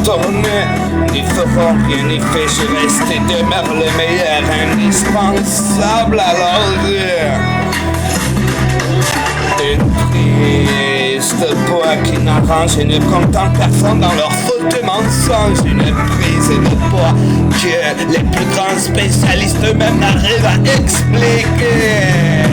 tourner. N'y feront rien n'y fait, je reste et demeure le meilleur, indispensable à l'ordre. Une prise de poids qui n'arrange et ne contente personne dans leur faute mensonge. Une prise de poids que les plus grands spécialistes eux-mêmes n'arrivent à expliquer.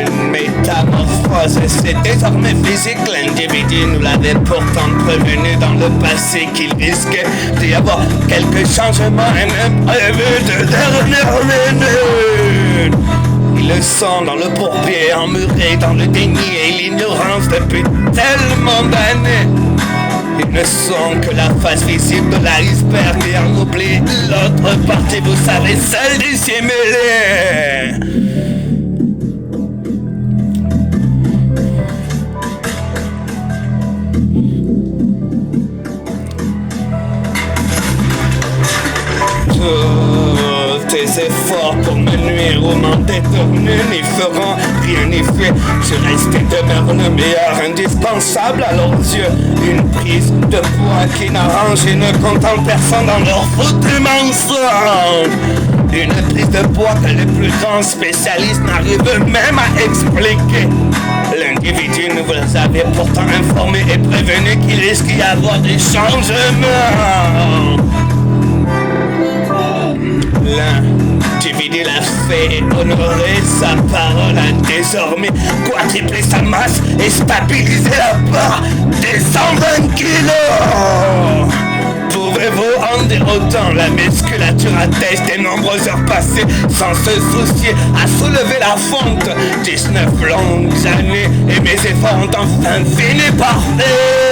Une métamorphose, c'est désormais physique. L'individu nous l'avait pourtant prévenu dans le passé qu'il risquait d'y avoir quelques changements et même prévu de dernière minute. Ils le sont dans le bourbier, emmuré dans le déni et l'ignorance depuis tellement d'années. Ils ne sont que la face visible de l'iceberg et en oublie l'autre partie, vous savez, celle dissimulée. Tous tes efforts pour me nuire ou m'en détourner n'y feront rien n'y fait. Je reste et demeure le meilleur, indispensable à leurs yeux. Une prise de poids qui n'arrange et ne contente personne dans leur foutu mensonge. Une prise de poids que les plus grands spécialistes n'arrivent même à expliquer. L'individu nous vous avait pourtant informé et prévenu qu'il risque d'y avoir des changements. L'individu l'a fait et honoré sa parole a désormais quadruplé sa masse et stabilisé la barre des 120 kilos. Pouvez-vous en dire autant? La musculature atteste des nombreuses heures passées sans se soucier à soulever la fonte. 19 longues années et mes efforts ont enfin fini par faire.